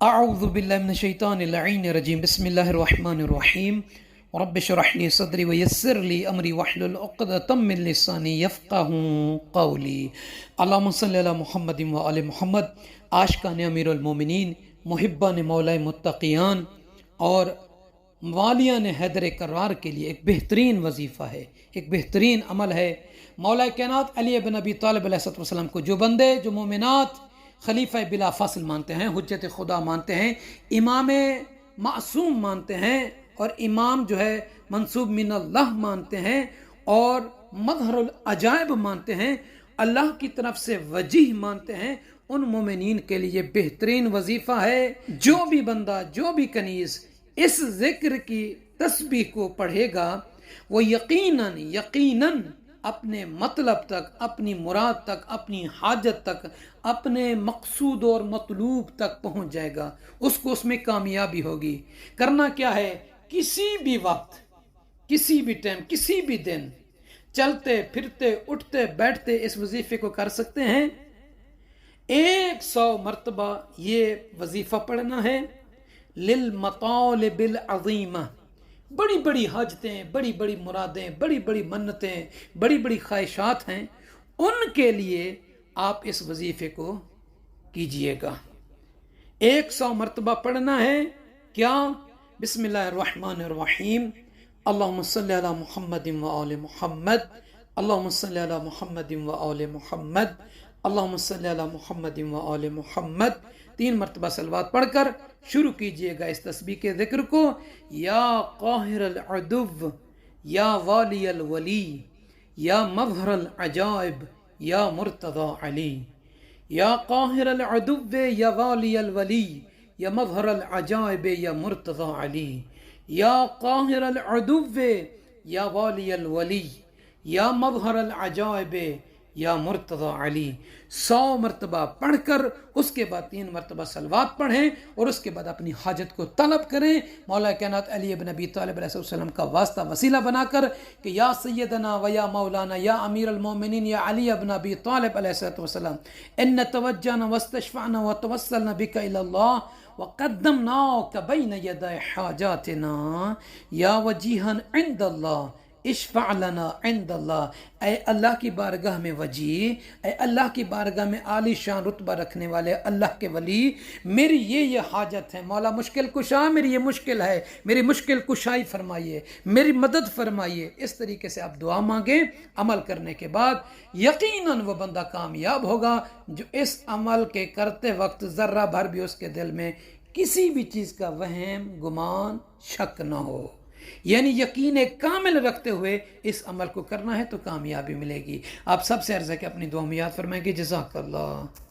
اعوذ باللہ من الشیطان اللعین الرجیم بسم اللہ الرحمن الرحیم رب اشرح لی صدری ویسر لی امری واحلل عقدۃ من لسانی یفقہوا قولی اللہم صلی علی محمد و آل محمد۔ عاشقان امیر المومنین، محبان مولا متقیان اور والیان حیدر کرار کے لیے ایک بہترین وظیفہ ہے، ایک بہترین عمل ہے۔ مولا کائنات علی بن ابی طالب علیہ السلام کو جو بندے، جو مومنات خلیفہ بلا فاصل مانتے ہیں، حجت خدا مانتے ہیں، امام معصوم مانتے ہیں، اور امام جو ہے منصوب من اللہ مانتے ہیں، اور مظہر العجائب مانتے ہیں، اللہ کی طرف سے وجیہ مانتے ہیں، ان مومنین کے لیے بہترین وظیفہ ہے۔ جو بھی بندہ، جو بھی کنیز اس ذکر کی تسبیح کو پڑھے گا، وہ یقیناً اپنے مطلب تک، اپنی مراد تک، اپنی حاجت تک، اپنے مقصود اور مطلوب تک پہنچ جائے گا، اس کو اس میں کامیابی ہوگی۔ کرنا کیا ہے؟ کسی بھی وقت، کسی بھی ٹائم، کسی بھی دن چلتے پھرتے اٹھتے بیٹھتے اس وظیفے کو کر سکتے ہیں۔ 100 مرتبہ یہ وظیفہ پڑھنا ہے۔ للمطالب العظیمہ، بڑی بڑی حاجتیں، بڑی بڑی مرادیں، بڑی بڑی منتیں، بڑی بڑی خواہشات ہیں، ان کے لیے آپ اس وظیفے کو کیجئے گا۔ 100 مرتبہ پڑھنا ہے۔ کیا؟ بسم اللہ الرحمن الرحیم، اللہم صلی علی محمد و آل محمد، اللہم صلی علی محمد و آل محمد، اللہم صلی علی محمد و آل محمد۔ 3 مرتبہ صلوات پڑھ کر شروع کیجئے گا اس تسبیح کے ذکر کو۔ یا قاہر العدو، یا والی الولی، یا مظہر العجائب، یا مرتضی علی۔ یا قاہر العدو یا والی الولی، یا مظہر العجائب، یا مرتضی علی۔ یا قاہر العدو یا والی الولی، یا مظہر العجائب، یا مرتضی علی۔ 100 مرتبہ پڑھ کر اس کے بعد 3 مرتبہ صلوات پڑھیں، اور اس کے بعد اپنی حاجت کو طلب کریں مولا کائنات علی بن ابی طالب علیہ السلام کا واسطہ وسیلہ بنا کر کہ یا سیدنا و یا مولانا یا امیر المومنین یا علی بن ابی طالب علیہ السلام، ان توجہنا واستشفعنا وتوسلنا بک الی اللہ وقدمناک بین یدی حاجاتنا یا وجیہا عند اللہ اشفع لنا عند اللہ۔ اے اللہ کی بارگاہ میں وجیہ، اے اللہ کی بارگاہ میں عالی شان رتبہ رکھنے والے اللہ کے ولی، میری یہ حاجت ہے مولا، مشکل کشا، میری یہ مشکل ہے، میری مشکل کشائی فرمائیے، میری مدد فرمائیے۔ اس طریقے سے آپ دعا مانگیں۔ عمل کرنے کے بعد یقیناً وہ بندہ کامیاب ہوگا جو اس عمل کے کرتے وقت ذرہ بھر بھی اس کے دل میں کسی بھی چیز کا وہم، گمان، شک نہ ہو، یعنی یقین کامل رکھتے ہوئے اس عمل کو کرنا ہے تو کامیابی ملے گی۔ آپ سب سے عرض ہے کہ اپنی دعا میں یاد فرمائیں گے۔ جزاک اللہ۔